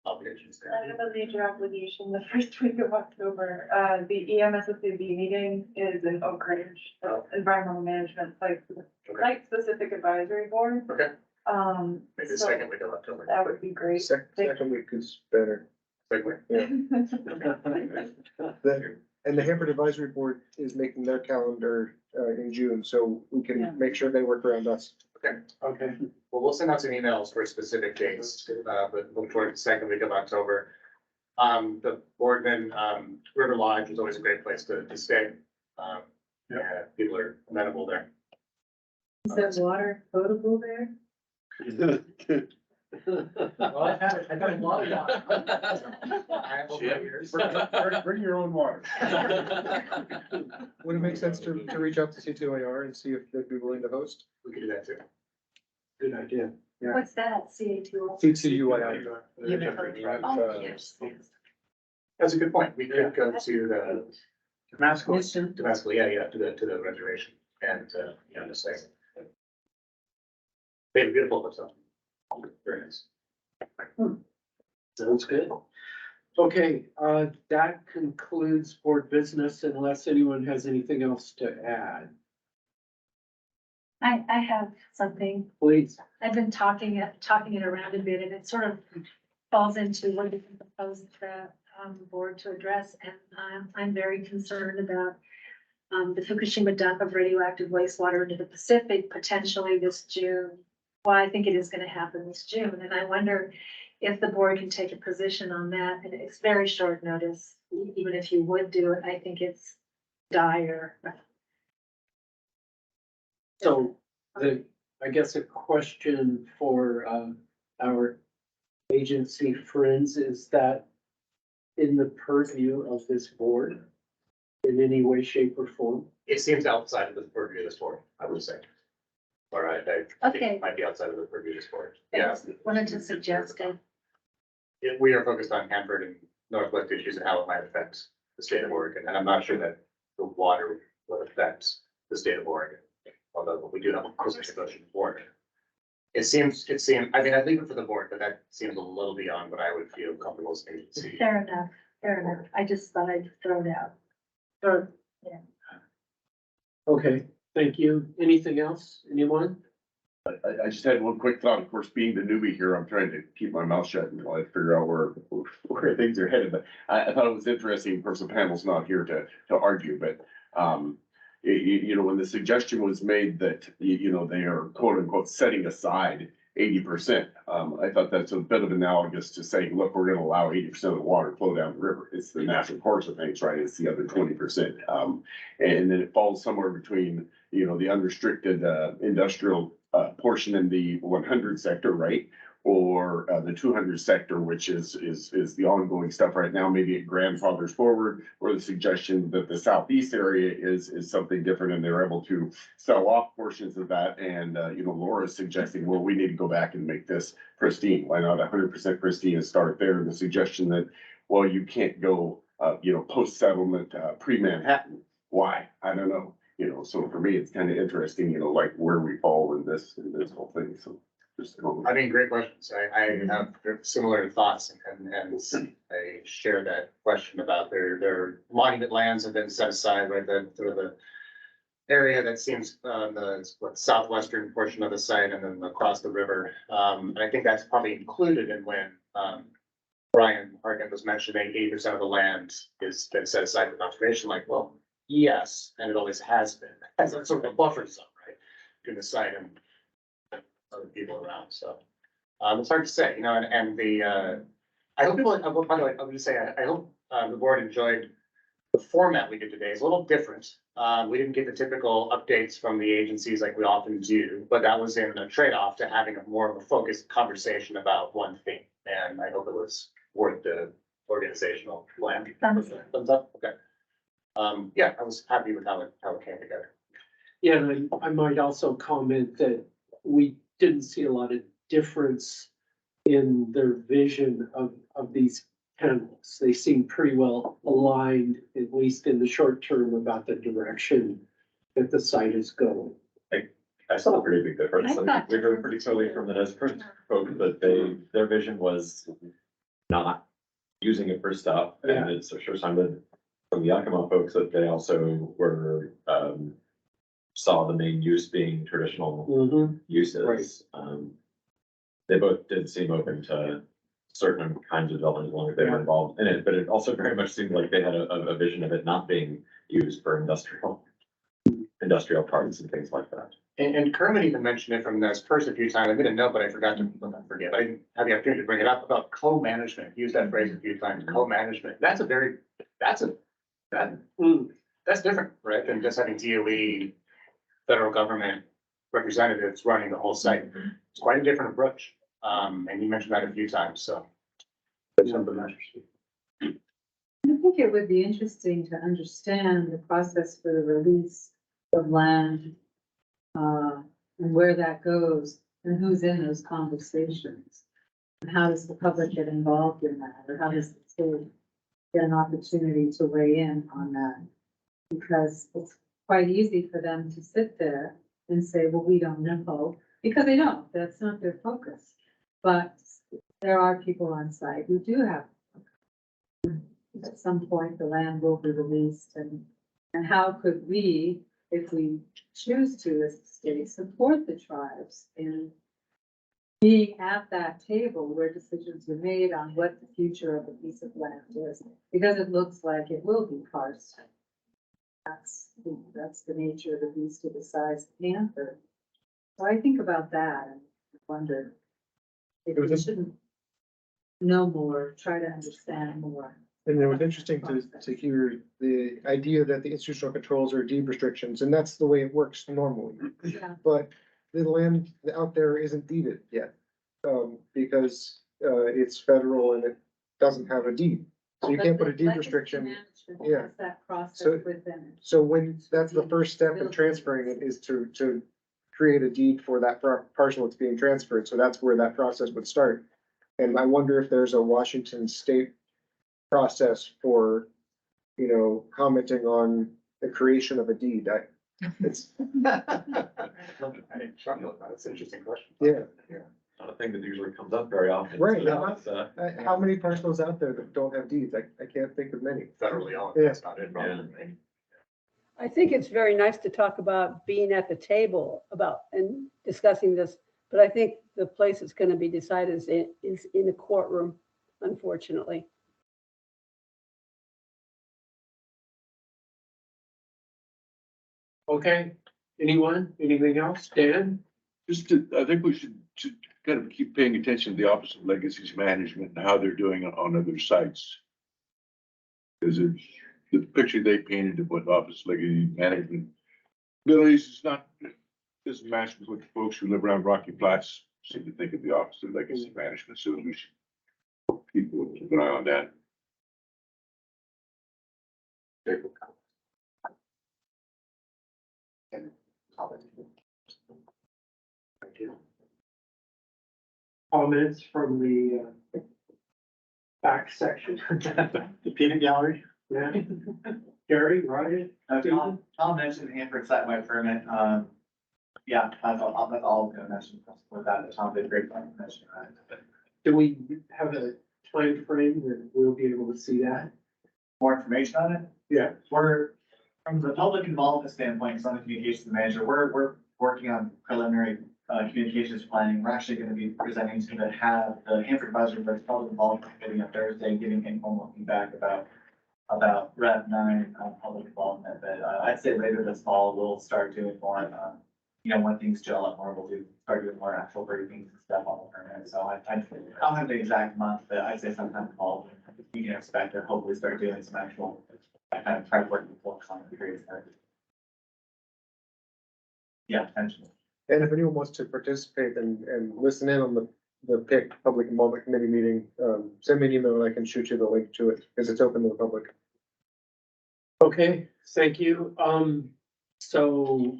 A: obligations
L: I
A: there.
L: have a major obligation the first week of October. The EMSSAB meeting is in Oak Ridge, so Environmental Management Site-Specific Advisory Board.
A: Okay, maybe the
L: So
A: second week of October.
L: that would be great.
B: Second week is better.
A: Second week.
B: And the Hanford Advisory Board is making their calendar, in June, so we
L: Yeah.
B: can make sure they work around us.
C: Okay.
A: Well, we'll send out some emails for specific dates, but look toward the second week of October. The Boardman, River Lodge is always a great place to stay. Yeah, people are amenable there.
L: Is there water potable there?
A: Well, I've had a lot of water. I have over
J: Jim.
A: years.
F: Bring your own water.
B: Would it make sense to reach out to C2AR and see if they'd be willing to host?
A: We could do that too.
C: Good idea.
B: Yeah.
G: What's that, CA2?
B: C2UIR.
G: Oh, yes.
A: That's a good point. We could go to the
I: Damascus.
A: Damascus, yeah, to the reservation and, just say. They have a beautiful hotel. Very nice.
C: Sounds good. Okay, that concludes board business unless anyone has anything else to add.
G: I have something.
C: Please.
G: I've been talking it around a bit, and it sort of falls into what you proposed the board to address, and I'm very concerned about the Fukushima dump of radioactive wastewater into the Pacific potentially this June. Well, I think it is gonna happen this June, and I wonder if the board can take a position on that, and it's very short notice. Even if you would do it, I think it's dire.
C: So I guess a question for our agency friends, is that in the purview of this board in any way, shape or form?
A: It seems outside of the purview of this board, I would say. All right, I think
G: Okay.
A: it might be outside of the purview of this board.
G: I
A: Yeah,
G: Wanted to suggest it.
A: we are focused on Hanford and Northwest issues and how it might affect the state of Oregon, and I'm not sure that the water will affect the state of Oregon. Although we do have a close discussion board. It seems, I mean, I'd leave it for the board, but that seems a little beyond what I would feel comfortable as an agency.
G: Fair enough. I just thought I'd throw it out. Or,
C: Okay, thank you. Anything else? Anyone?
F: I just had one quick thought. Of course, being the newbie here, I'm trying to keep my mouth shut until I figure out where things are headed. But I thought it was interesting. Of course, the panel's not here to argue, but when the suggestion was made that, they are quote unquote setting aside 80%. I thought that's a bit of analogous to saying, look, we're gonna allow 80% of the water flow down the river. It's the natural course of things, right? It's the other 20%. And then it falls somewhere between, the unrestricted industrial portion in the 100 sector, right? Or the 200 sector, which is the ongoing stuff right now, maybe it grandfathers forward, or the suggestion that the southeast area is something different and they're able to sell off portions of that. And, Laura's suggesting, well, we need to go back and make this pristine. Why not 100% pristine and start there? And the suggestion that, well, you can't go, post-settlement, pre-Manhattan. Why? I don't know. So for me, it's kind of interesting, like where we fall in this whole thing. So.
A: I mean, great questions. I have similar thoughts and I share that question about their monument lands have been set aside, right? The area that seems the southwestern portion of the site and then across the river. And I think that's probably included in when Brian Harkin was mentioning 80% of the land is been set aside for conservation. Like, well, yes, and it always has been. As a sort of a buffer zone, right? Between the site and other people around, so. It's hard to say, and I hope people, by the way, I'm gonna say, I hope the board enjoyed the format we did today. It's a little different. We didn't get the typical updates from the agencies like we often do, but that was in a trade-off to having a more of a focused conversation about one thing. And I hope it was worth the organizational plan.
G: Thumbs
A: Thumbs up, okay. Yeah, I was happy with how it came together.
C: Yeah, and I might also comment that we didn't see a lot of difference in their vision of these panels. They seem pretty well aligned, at least in the short term, about the direction that the site is going.
D: I saw a pretty big difference.
G: I thought
D: We heard pretty clearly from the Desperate folk that their vision was not using it for stuff. And it's sure sounded from the Yakima folks that they also were, saw the main use being traditional uses. They both did seem open to certain kinds of development as long as they were involved in it, but it also very much seemed like they had a vision of it not being used for industrial parts and things like that.
A: And Kermit even mentioned it from this person a few times. I didn't know, but I forgot to, not forget, I didn't have the opportunity to bring it up about co-management. He used that phrase a few times, co-management. That's different, right? Than just having DOE, federal government representatives running the whole site. It's quite a different approach. And you mentioned that a few times, so. That's something interesting.
M: I think it would be interesting to understand the process for the release of land, and where that goes, and who's in those conversations. And how does the public get involved in that, or how does the state get an opportunity to weigh in on that? Because it's quite easy for them to sit there and say, well, we don't know, because they don't, that's not their focus. But there are people on site who do have, at some point, the land will be released, and how could we, if we choose to as a state, support the tribes in being at that table where decisions are made on what the future of a piece of land is, because it looks like it will be parsed. That's the nature of the beast of the size of Hanford. So I think about that and wonder if we shouldn't know more, try to understand more.
B: And it was interesting to hear the idea that the institutional controls are deed restrictions, and that's the way it works normally.
M: Yeah.
B: But the land out there isn't deeded yet, because it's federal and it doesn't have a deed. So you can't put a deed restriction. Yeah.
M: Has that process
B: So-
M: within it.
B: So when, that's the first step in transferring it, is to create a deed for that parcel that's being transferred. So that's where that process would start. And I wonder if there's a Washington state process for, commenting on the creation of a deed. It's,
A: That's an interesting question.
B: yeah,
D: Not a thing that usually comes up very often.
B: Right.
D: So it's,
B: how many parcels out there that don't have deeds? I can't think of many.
A: Federally owned,
B: Yeah.
A: that's not it, probably.
K: I think it's very nice to talk about being at the table and discussing this, but I think the place it's going to be decided is in a courtroom, unfortunately.
C: Okay, anything else? Dan?
E: I think we should kind of keep paying attention to the Office of Legacies Management and how they're doing it on other sites. Because the picture they painted of what Office of Legacy Management abilities is doesn't match with what the folks who live around Rocky Flats seem to think of the Office of Legacy Management. So we should keep an eye on that.
C: Comments from the back section?
A: The peanut gallery?
C: Yeah. Gary, Ryan?
N: Tom mentioned Hanford site-wide permit, yeah, that's all I'm gonna mention with that, Tom did a great job mentioning that.
C: Do we have a time frame that we'll be able to see that?
N: More information on it?
C: Yeah.
N: We're, from the public involvement standpoint, because I'm the communications manager, we're working on preliminary communications planning. We're actually gonna be presenting to the Hanford Advisory Board's public involvement committee on Thursday, giving informal feedback about Rev 9 public involvement. But I'd say later this fall, we'll start doing more, when things gel up more, we'll start doing more actual briefings and stuff on the permit. So I don't have the exact month, but I'd say sometime in fall, you can expect to hopefully start doing some actual, I kind of try working with folks on the period. Yeah, potentially.
B: And if anyone wants to participate and listen in on the PIC Public Involvement Committee meeting, send me an email and I can shoot you the link to it, because it's open to the public.
C: Okay, thank you. So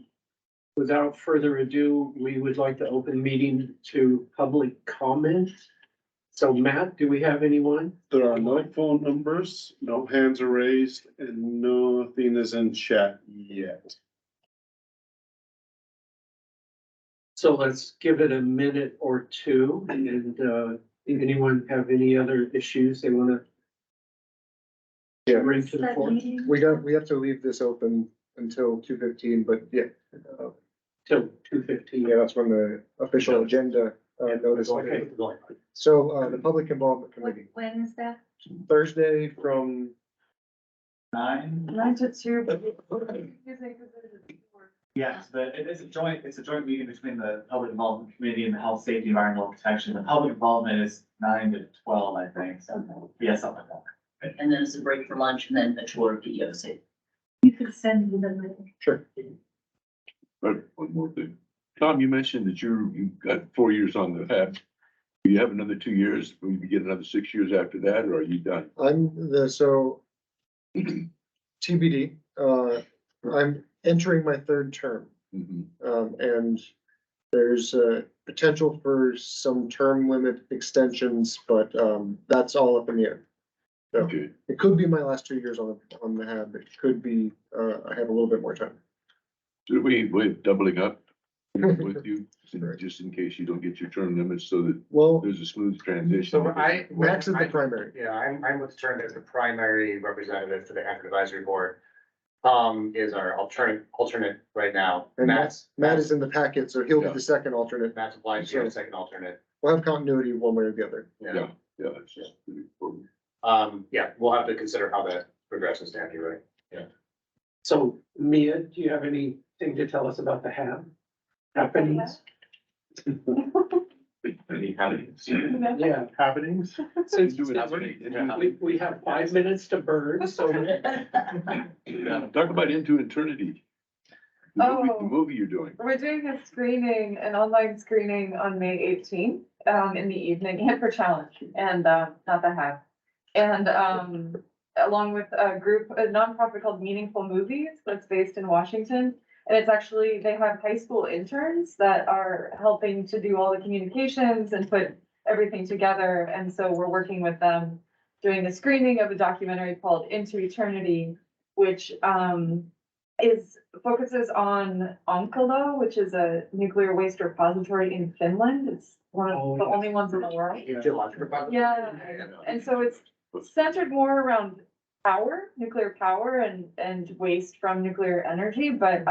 C: without further ado, we would like to open meeting to public comment. So Matt, do we have anyone?
E: There are no phone numbers, no hands are raised, and nothing is in chat yet.
C: So let's give it a minute or two, and Anyone have any other issues they wanna
B: Yeah.
C: bring to the
G: That
C: fore?
G: meeting?
B: We have to leave this open until 2:15, but yeah.
C: Till 2:15.
B: Yeah, that's when the official agenda, notice.
C: Okay.
B: So, the public involvement committee,
G: When is that?
B: Thursday from,
N: 9?
L: 9 to 2, but.
N: Yes, but it's a joint meeting between the Public Involvement Committee and the Health, Safety, Environmental Protection. The public involvement is 9 to 12, I think, so, yeah, something like that.
O: And then it's a break for lunch and then a tour of the EOC.
G: You could send me the link.
B: sure,
E: But one more thing. Tom, you mentioned that you got 4 years on the HAB. Do you have another 2 years? Will you get another 6 years after that, or are you done?
B: so TBD, I'm entering my third term.
E: Mhm.
B: And there's a potential for some term limit extensions, but, that's all up in the air. So
E: Okay,
B: it could be my last 2 years on the HAB, it could be, I have a little bit more time.
E: so we're doubling up with you, just in case you don't get your term limits, so that
B: Well,
E: there's a smooth transition.
A: So
B: Max is the primary.
A: Yeah, I'm with term as the primary representative to the Hanford Advisory Board. Is our alternate right now.
B: And Matt is in the packet, so he'll be
E: Yeah.
B: the second alternate.
A: Matt's applied to be the second alternate.
B: We'll have continuity one way or the other.
E: Yeah, it's just pretty important.
A: Yeah, we'll have to consider how that progresses down here, right?
C: So Mia, do you have anything to tell us about the happenings?
D: Any happenings?
C: Yeah,
I: Happenings.
C: since
E: Do it.
C: we have 5 minutes to burn, so.
E: Talk about Into Eternity. The movie you're doing.
L: We're doing a screening, an online screening on May 18th, in the evening, Hanford Challenge, and, not the HAB. And, along with a nonprofit called Meaningful Movies that's based in Washington. And it's actually, they have high school interns that are helping to do all the communications and put everything together. And so we're working with them, doing a screening of a documentary called Into Eternity, which, focuses on Onkalo, which is a nuclear waste repository in Finland. It's one of the only ones in the world. Yeah, and so it's centered more around power, nuclear power and waste from nuclear energy, but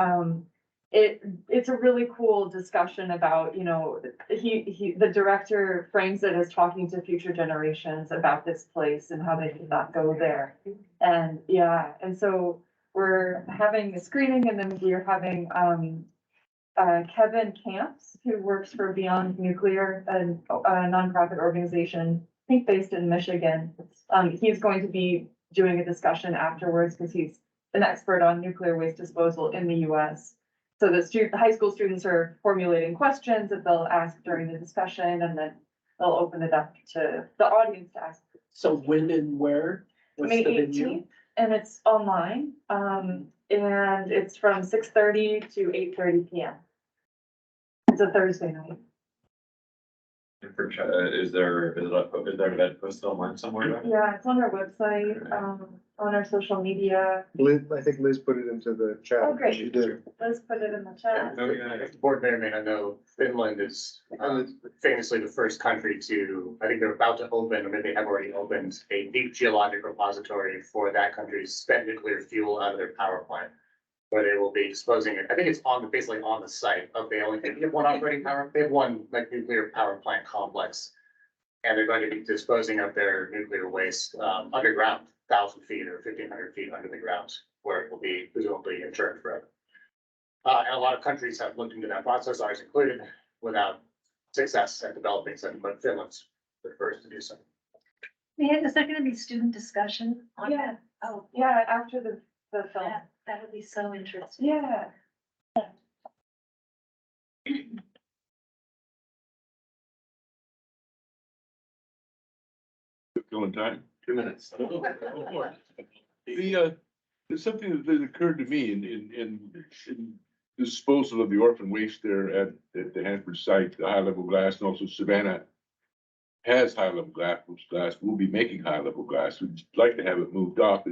L: it's a really cool discussion about, the director frames it as talking to future generations about this place and how they did not go there. And yeah, and so we're having a screening, and then we're having Kevin Camps, who works for Beyond Nuclear, a nonprofit organization, I think based in Michigan. He's going to be doing a discussion afterwards because he's an expert on nuclear waste disposal in the US. So the high school students are formulating questions that they'll ask during the discussion, and then they'll open it up to the audience to ask.
C: So when and where? What's
L: May
C: the venue?
L: 18th, and it's online, and it's from 6:30 to 8:30 PM. It's a Thursday night.
D: And for, is there an event posted online somewhere?
L: Yeah, it's on our website, on our social media.
B: I think Liz put it into the chat.
L: Oh, great.
B: She did.
L: Let's put it in the chat.
A: If the board may or may not know, Finland is famously the first country to, I think they're about to open, or maybe they have already opened, a deep geologic repository for that country's spent nuclear fuel out of their power plant. Where they will be disposing it. I think it's basically on the site of they have one operating power, they have one like nuclear power plant complex. And they're going to be disposing of their nuclear waste underground, 1,000 feet or 1,500 feet under the ground, where it will be presumably interned forever. And a lot of countries have looked into that process, ours included, without success at developing something, but Finland's the first to do so.
G: Is there gonna be student discussion on
L: Yeah.
G: that? Oh,
L: Yeah, after the film.
G: that would be so interesting.
L: Yeah.
E: Still in time?
D: 2 minutes.
E: There's something that occurred to me in disposal of the orphan waste there at the Hanford site, the high level glass, and also Savannah has high level glass, will be making high level glass. We'd like to have it moved off.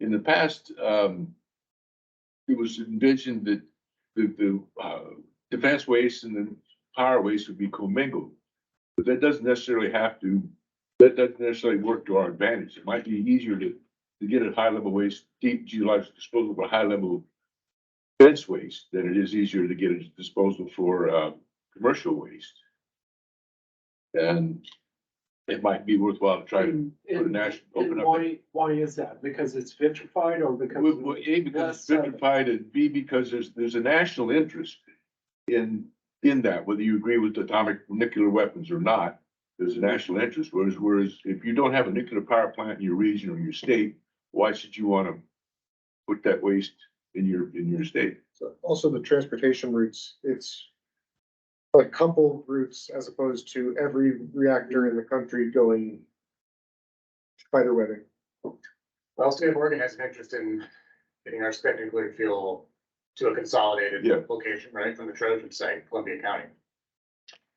E: In the past, it was envisioned that the defense waste and the power waste would be commingled. But that doesn't necessarily that doesn't necessarily work to our advantage. It might be easier to get a high level waste, deep geological disposal for high level dense waste than it is easier to get a disposal for, commercial waste. And it might be worthwhile to try to put a national, open up.
C: Why is that? Because it's vitrified or because?
E: Well, A, because it's vitrified, and B, because there's a national interest in that, whether you agree with atomic nuclear weapons or not, there's a national interest. Whereas if you don't have a nuclear power plant in your region or your state, why should you want to put that waste in your state?
B: So also the transportation routes, it's a couple routes as opposed to every reactor in the country going spider webbing.
A: Well, state of Oregon has an interest in getting our spent nuclear fuel to a consolidated
E: Yeah.
A: location, right, from the Trojan site, Columbia County.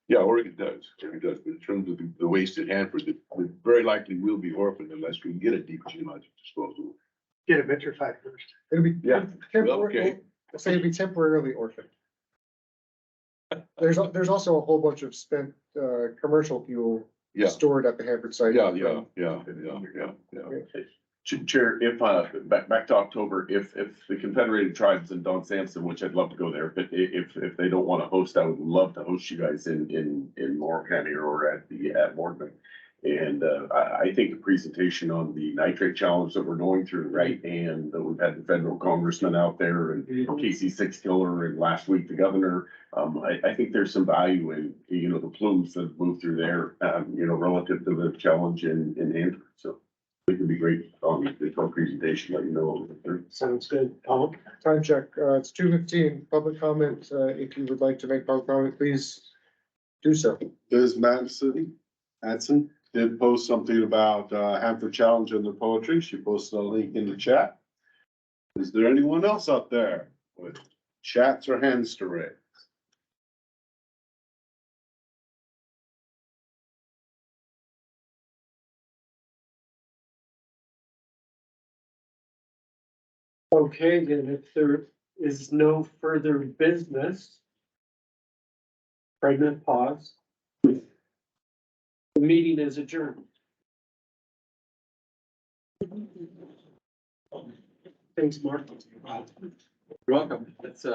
E: Yeah, Oregon does, but in terms of the waste at Hanford, it very likely will be orphaned unless we can get a deep geologic disposal.
I: Get it vitrified first.
B: It'll be
E: Yeah, okay.
B: I'll say it'll be temporarily orphaned. There's also a whole bunch of spent, commercial fuel
E: Yeah,
B: stored at the Hanford site.
E: yeah.
F: Chair, if, back to October, if the Confederated Tribes and Don Sampson, which I'd love to go there, but if they don't want to host, I would love to host you guys in Morrow County or at Boardman. And, I think the presentation on the nitrate challenge that we're going through, right? And we've had the federal congressman out there and KC6 killer and last week the governor. I think there's some value in, the plumes that move through there, relative to the challenge in Hanford. So it would be great on the presentation, let you know.
C: Sounds good. Tom?
B: Time check, it's 2:15. Public comment, if you would like to make public comment, please do so.
P: Liz Madsen did post something about Hanford Challenge and their poetry. She posted a link in the chat. Is there anyone else out there with chats or hands to raise?
C: Okay, then if there is no further business. Pregnant pause. The meeting is adjourned. Thanks, Mark.
D: You're welcome. It's,